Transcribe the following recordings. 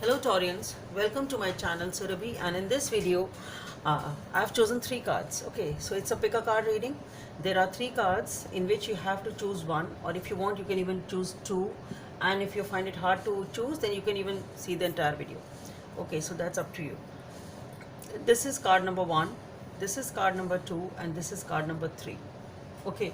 Hello Taurians, welcome to my channel Surabhi, and in this video I've chosen three cards. Okay, so it's a pick a card reading. There are three cards in which you have to choose one, or if you want you can even choose two, and if you find it hard to choose then you can even see the entire video. Okay, so that's up to you. This is card number 1, this is card number 2, and this is card number 3. Okay,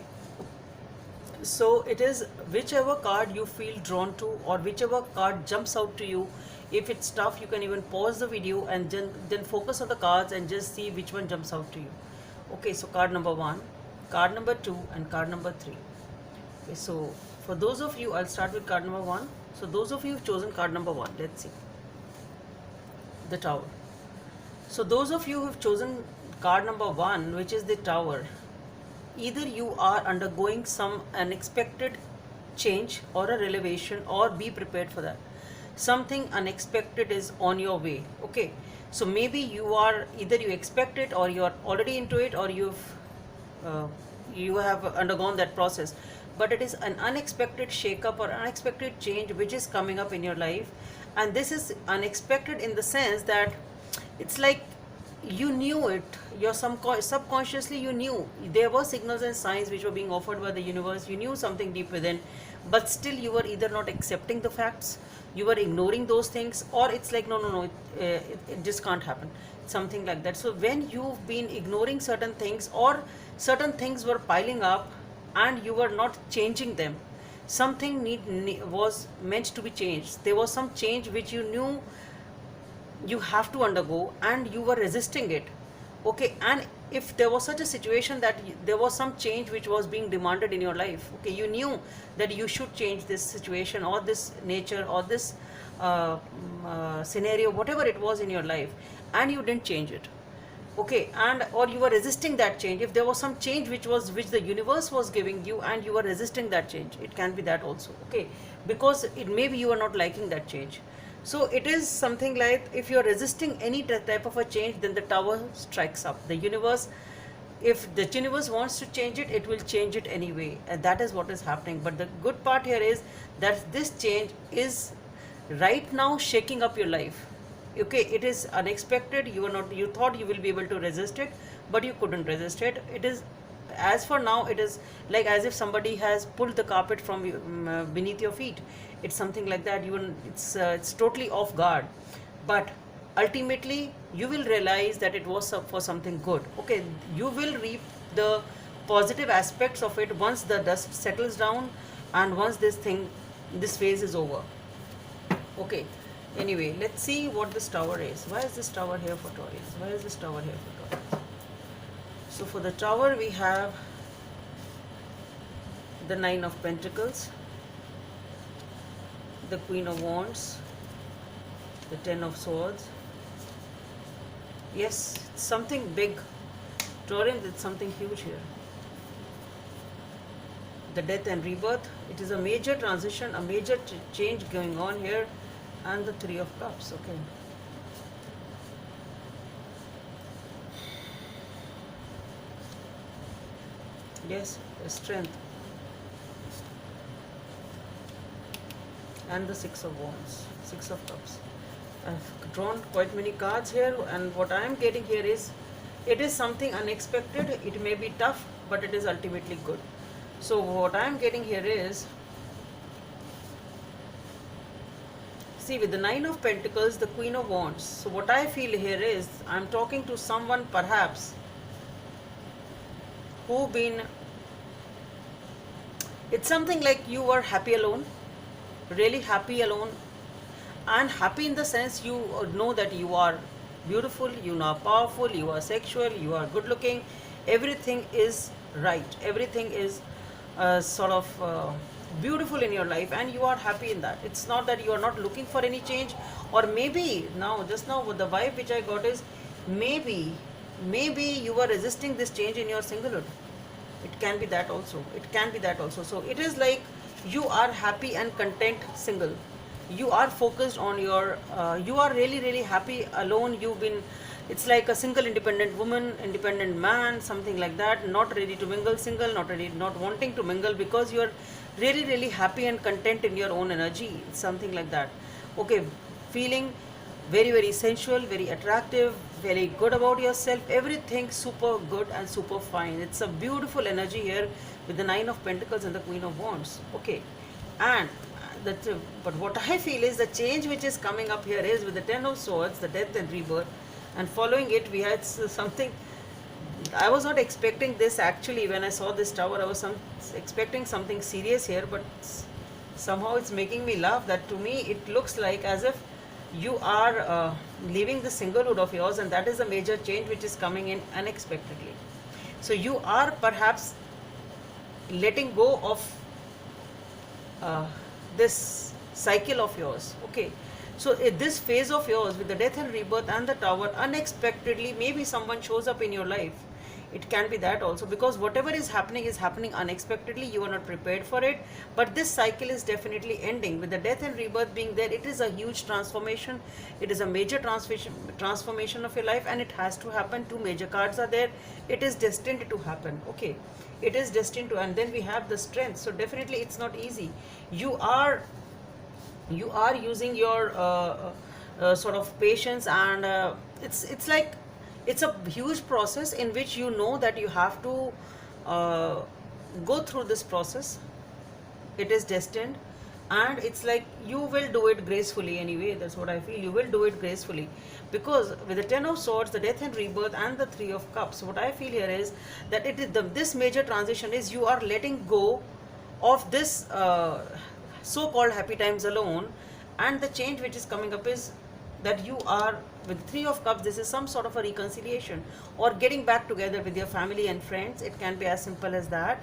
so it is whichever card you feel drawn to or whichever card jumps out to you. If it's tough you can even pause the video and then focus on the cards and just see which one jumps out to you. Okay, so card number 1, card number 2, and card number 3. Okay, so for those of you, I'll start with card number 1. So those of you who've chosen card number 1, let's see, the Tower. So those of you who've chosen card number 1, which is the Tower, either you are undergoing some unexpected change or a revelation, or be prepared for that. Something unexpected is on your way. Okay, so maybe you are either you expect it or you are already into it, or you have undergone that process, but it is an unexpected shake-up or unexpected change which is coming up in your life. And this is unexpected in the sense that it's like you knew it, your subconsciously you knew there were signals and signs which were being offered by the universe. You knew something deep within, but still you were either not accepting the facts, you were ignoring those things, or it's like no, it just can't happen, something like that. So when you've been ignoring certain things, or certain things were piling up and you were not changing them, something was meant to be changed. There was some change which you knew you have to undergo and you were resisting it. Okay, and if there was such a situation that there was some change which was being demanded in your life, okay, you knew that you should change this situation or this nature or this scenario, whatever it was in your life, and you didn't change it. Okay, and or you were resisting that change. If there was some change which the universe was giving you and you were resisting that change, it can be that also. Okay, because it maybe you are not liking that change. So it is something like if you are resisting any type of a change, then the Tower strikes up. The universe, if the universe wants to change it, it will change it anyway, and that is what is happening. But the good part here is that this change is right now shaking up your life. Okay, it is unexpected. You thought you will be able to resist it, but you couldn't resist it. It is, as for now, it is like as if somebody has pulled the carpet from beneath your feet. It's something like that. It's totally off guard, but ultimately you will realize that it was for something good. Okay, you will reap the positive aspects of it once the dust settles down and once this phase is over. Okay, anyway, let's see what this Tower is. Why is this Tower here for Taurus? Why is this Tower here for Taurus? So for the Tower we have the Nine of Pentacles, the Queen of Wands, the Ten of Swords. Yes, it's something big. Taurus, it's something huge here. The Death and Rebirth. It is a major transition, a major change going on here. And the Three of Cups. Okay. Yes, strength. And the Six of Wands, Six of Cups. I've drawn quite many cards here, and what I am getting here is it is something unexpected. It may be tough, but it is ultimately good. So what I am getting here is, see, with the Nine of Pentacles, the Queen of Wands. So what I feel here is I'm talking to someone perhaps who been, it's something like you were happy alone, really happy alone, and happy in the sense you know that you are beautiful, you are powerful, you are sexual, you are good looking, everything is right, everything is sort of beautiful in your life, and you are happy in that. It's not that you are not looking for any change, or maybe just now with the vibe which I got is maybe you were resisting this change in your singlehood. It can be that also. It can be that also. So it is like you are happy and content single. You are focused on your, you are really happy alone. You've been, it's like a single independent woman, independent man, something like that, not ready to mingle, single, not wanting to mingle because you are really happy and content in your own energy, something like that. Okay, feeling very, very sensual, very attractive, very good about yourself, everything super good and super fine. It's a beautiful energy here with the Nine of Pentacles and the Queen of Wands. Okay, and that, but what I feel is the change which is coming up here is with the Ten of Swords, the death and rebirth, and following it we had something. I was not expecting this actually. When I saw this tower, I was expecting something serious here, but somehow it's making me laugh. That to me it looks like as if you are leaving the singlehood of yours, and that is a major change which is coming in unexpectedly. So you are perhaps letting go of this cycle of yours. Okay, so in this phase of yours with the death and rebirth and the tower, unexpectedly maybe someone shows up in your life. It can be that also, because whatever is happening unexpectedly. You are not prepared for it, but this cycle is definitely ending. With the death and rebirth being there, it is a huge transformation. It is a major transformation of your life, and it has to happen. Two major cards are there. It is destined to happen. Okay, it is destined to. And then we have the strength. So definitely it's not easy. You are using your sort of patience, and it's like it's a huge process in which you know that you have to go through this process. It is destined, and it's like you will do it gracefully anyway. That's what I feel. You will do it gracefully, because with the Ten of Swords, the death and rebirth, and the Three of Cups, what I feel here is that it is this major transition is you are letting go of this so-called happy times alone, and the change which is coming up is that you are with Three of Cups. This is some sort of a reconciliation or getting back together with your family and friends. It can be as simple as that.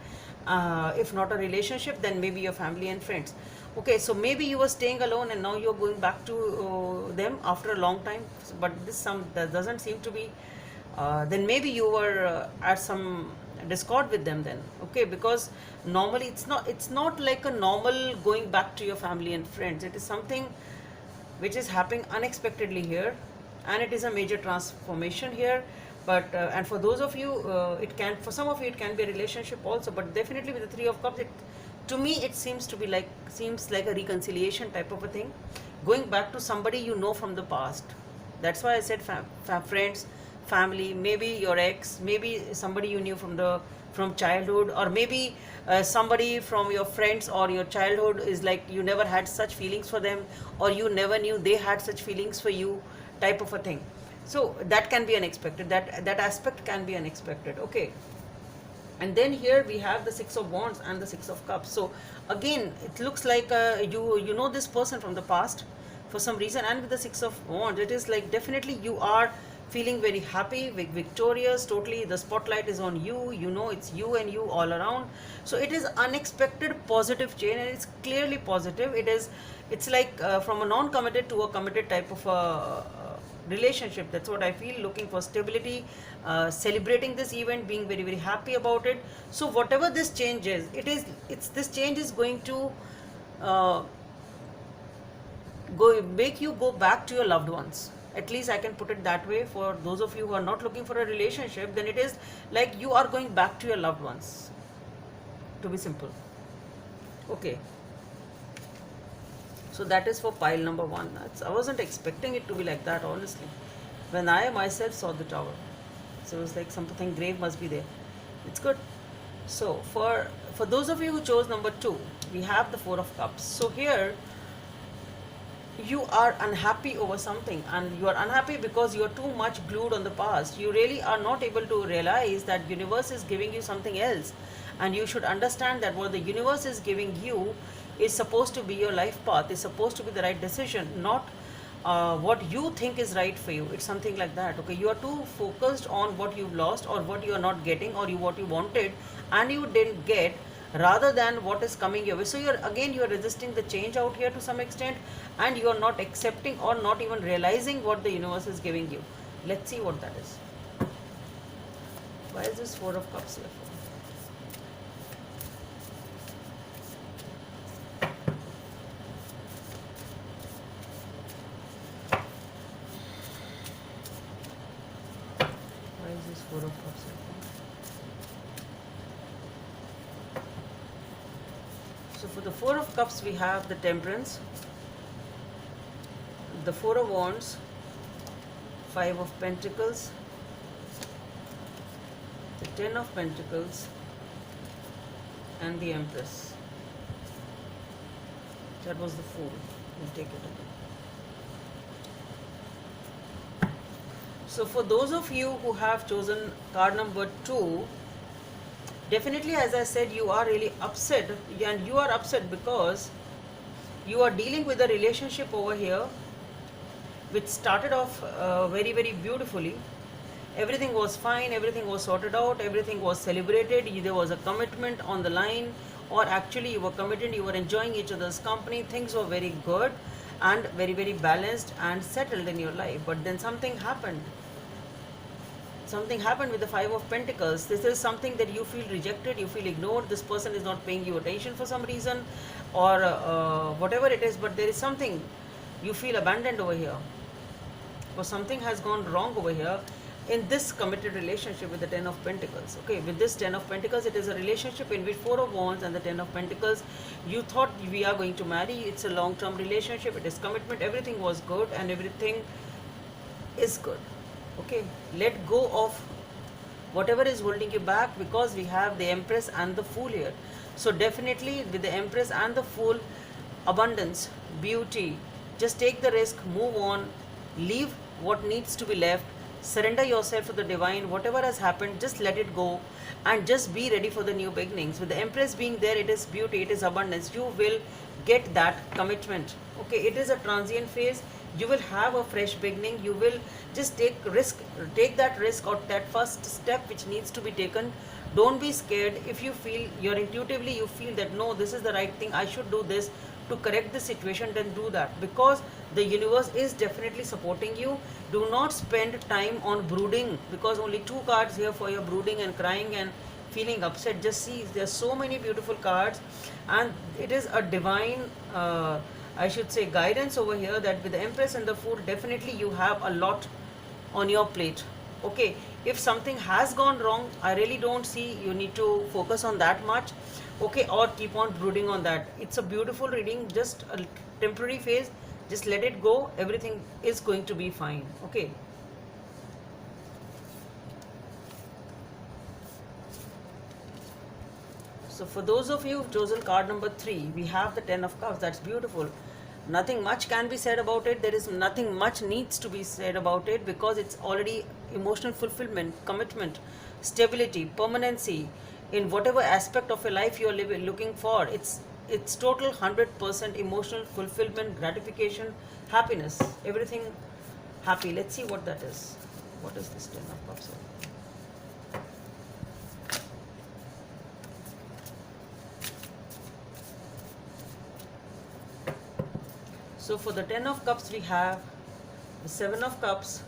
If not a relationship, then maybe your family and friends. Okay, so maybe you were staying alone and now you're going back to them after a long time, but that doesn't seem to be. Then maybe you were at some discord with them then. Okay, because normally it's not like a normal going back to your family and friends. It is something which is happening unexpectedly here, and it is a major transformation here. But and for those of you, for some of you it can be a relationship also, but definitely with the Three of Cups, to me it seems like a reconciliation type of a thing, going back to somebody you know from the past. That's why I said friends, family, maybe your ex, maybe somebody you knew from childhood, or maybe somebody from your friends or your childhood is like you never had such feelings for them, or you never knew they had such feelings for you, type of a thing. So that can be unexpected. That aspect can be unexpected. Okay. And then here we have the Six of Wands and the Six of Cups. So again, it looks like you know this person from the past for some reason, and with the Six of Wands, it is like definitely you are feeling very happy, victorious, totally the spotlight is on you. You know it's you and you all around. So it is unexpected positive change, and it's clearly positive. It's like from a non-committed to a committed type of a relationship. That's what I feel, looking for stability, celebrating this event, being very, very happy about it. So whatever this change is, this change is going to make you go back to your loved ones. At least I can put it that way. For those of you who are not looking for a relationship, then it is like you are going back to your loved ones, to be simple. Okay. So that is for pile number one. I wasn't expecting it to be like that, honestly. When I myself saw the tower, so it was like something grave must be there. It's good. So for those of you who chose number two, we have the Four of Cups. So here you are unhappy over something, and you are unhappy because you are too much glued on the past. You really are not able to realize that universe is giving you something else, and you should understand that what the universe is giving you is supposed to be your life path, is supposed to be the right decision, not what you think is right for you. It's something like that. Okay, you are too focused on what you've lost, or what you are not getting, or what you wanted and you didn't get, rather than what is coming your way. So you're resisting the change out here to some extent, and you are not accepting or not even realizing what the universe is giving you. Let's see what that is. Why is this Four of Cups here for? Why is this Four of Cups here for? So for the Four of Cups, we have the Temperance, the Four of Wands, Five of Pentacles, the Ten of Pentacles, and the Empress. That was the Fool. We'll take it again. So for those of you who have chosen card number 2, definitely, as I said, you are really upset, and you are upset because you are dealing with a relationship over here which started off very, very beautifully. Everything was fine, everything was sorted out, everything was celebrated, there was a commitment on the line, or actually you were committed, you were enjoying each other's company, things were very good and very, very balanced and settled in your life. But then something happened. Something happened with the Five of Pentacles. This is something that you feel rejected, you feel ignored, this person is not paying you attention for some reason, or whatever it is, but there is something you feel abandoned over here, or something has gone wrong over here in this committed relationship with the Ten of Pentacles. Okay, with this Ten of Pentacles, it is a relationship in which Four of Wands and the Ten of Pentacles, you thought we are going to marry, it's a long-term relationship, it is commitment, everything was good and everything is good. Okay, let go of whatever is holding you back, because we have the Empress and the Fool here. So definitely with the Empress and the Fool, abundance, beauty, just take the risk, move on, leave what needs to be left, surrender yourself to the divine. Whatever has happened, just let it go and just be ready for the new beginnings. With the Empress being there, it is beauty, it is abundance, you will get that commitment. Okay, it is a transient phase, you will have a fresh beginning, you will just take that risk, or that first step which needs to be taken. Don't be scared. If you feel, intuitively you feel that no, this is the right thing, I should do this to correct the situation, then do that, because the universe is definitely supporting you. Do not spend time on brooding, because only 2 cards here for your brooding and crying and feeling upset. Just see, there are so many beautiful cards, and it is a divine I should say guidance over here, that with the Empress and the Fool, definitely you have a lot on your plate. Okay, if something has gone wrong, I really don't see you need to focus on that much. Okay, or keep on brooding on that. It's a beautiful reading, just a temporary phase, just let it go, everything is going to be fine. Okay, so for those of you who've chosen card number 3, we have the Ten of Cups. That's beautiful. Nothing much can be said about it. There is nothing much needs to be said about it, because it's already emotional fulfillment, commitment, stability, permanency in whatever aspect of your life you are looking for. It's total 100% emotional fulfillment, gratification, happiness, everything happy. Let's see what that is. What is this Ten of Cups? So for the Ten of Cups, we have the Seven of Cups,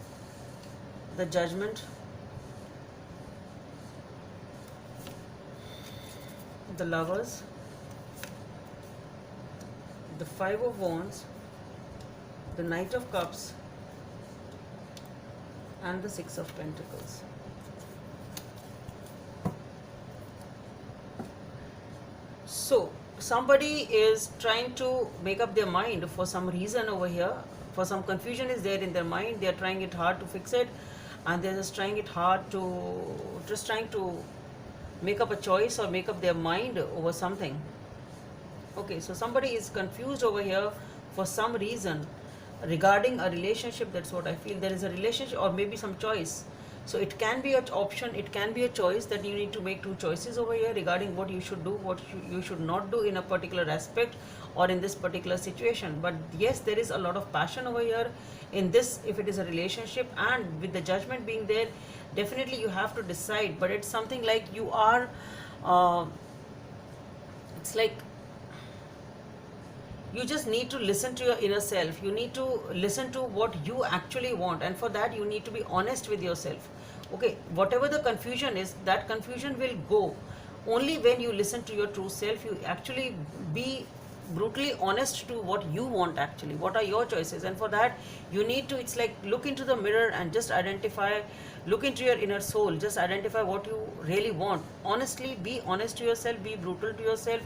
the Judgment, the Lovers, the Five of Wands, the Knight of Cups, and the Six of Pentacles. So somebody is trying to make up their mind for some reason over here, for some confusion is there in their mind, they are trying it hard to fix it, and they're just trying to make up a choice or make up their mind over something. Okay, so somebody is confused over here for some reason regarding a relationship. That's what I feel. There is a relationship, or maybe some choice. So it can be an option, it can be a choice, that you need to make 2 choices over here regarding what you should do, what you should not do in a particular aspect or in this particular situation. But yes, there is a lot of passion over here in this, if it is a relationship, and with the Judgment being there, definitely you have to decide. But it's something like you are, it's like you just need to listen to your inner self. You need to listen to what you actually want, and for that you need to be honest with yourself. Okay, whatever the confusion is, that confusion will go only when you listen to your true self. You actually be brutally honest to what you want actually, what are your choices. And for that you need to, it's like, look into the mirror and just identify, look into your inner soul, just identify what you really want. Honestly, be honest to yourself, be brutal to yourself,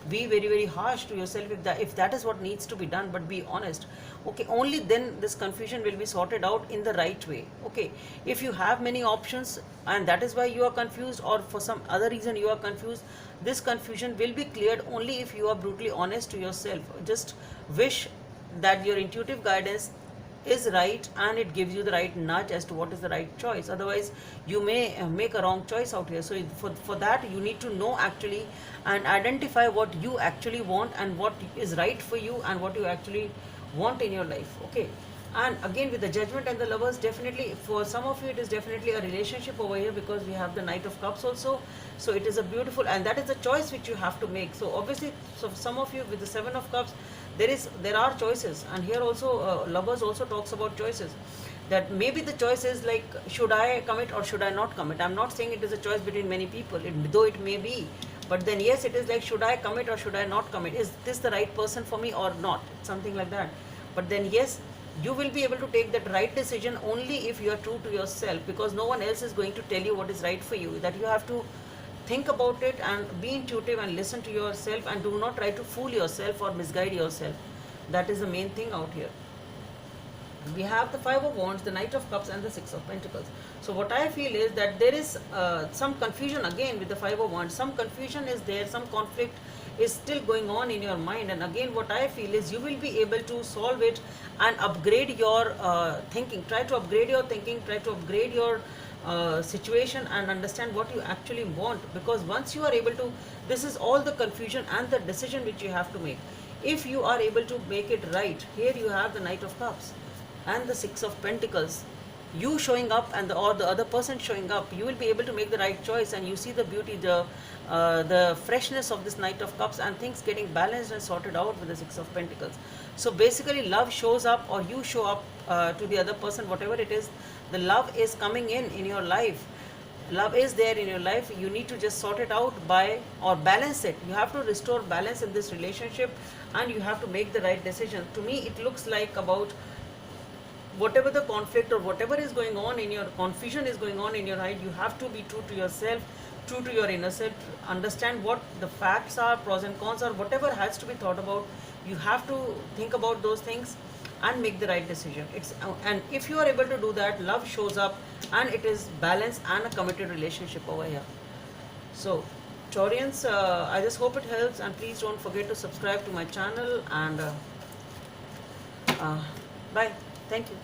be very very harsh to yourself if that is what needs to be done, but be honest. Okay, only then this confusion will be sorted out in the right way. Okay, if you have many options and that is why you are confused, or for some other reason you are confused, this confusion will be cleared only if you are brutally honest to yourself. Just wish that your intuitive guidance is right and it gives you the right nudge as to what is the right choice. Otherwise you may make a wrong choice out here. So for that you need to know actually and identify what you actually want and what is right for you and what you actually want in your life. Okay, and again with the Judgment and the Lovers, definitely for some of you it is definitely a relationship over here, because we have the Knight of Cups also. So it is a beautiful, and that is a choice which you have to make. So obviously, so some of you with the Seven of Cups, there are choices, and here also Lovers also talks about choices, that maybe the choice is like, should I commit or should I not commit. I'm not saying it is a choice between many people, though it may be, but then yes, it is like, should I commit or should I not commit, is this the right person for me or not, something like that. But then yes, you will be able to take that right decision only if you are true to yourself, because no one else is going to tell you what is right for you. That you have to think about it and be intuitive and listen to yourself, and do not try to fool yourself or misguide yourself. That is the main thing out here. We have the Five of Wands, the Knight of Cups, and the Six of Pentacles. So what I feel is that there is some confusion again with the Five of Wands. Some confusion is there, some conflict is still going on in your mind. And again what I feel is you will be able to solve it and upgrade your thinking. Try to upgrade your thinking, try to upgrade your situation and understand what you actually want. Because once you are able to, this is all the confusion and the decision which you have to make. If you are able to make it right, here you have the Knight of Cups and the Six of Pentacles, you showing up and or the other person showing up, you will be able to make the right choice. And you see the beauty, the freshness of this Knight of Cups, and things getting balanced and sorted out with the Six of Pentacles. So basically love shows up, or you show up to the other person, whatever it is, the love is coming in your life. Love is there in your life. You need to just sort it out by, or balance it. You have to restore balance in this relationship, and you have to make the right decision. To me it looks like about whatever the conflict or whatever is going on in your confusion is going on in your mind, you have to be true to yourself, true to your inner self, understand what the facts are, pros and cons are, whatever has to be thought about. You have to think about those things and make the right decision. And if you are able to do that, love shows up, and it is balanced and a committed relationship over here. So Taurians, I just hope it helps, and please don't forget to subscribe to my channel, and bye. Thank you.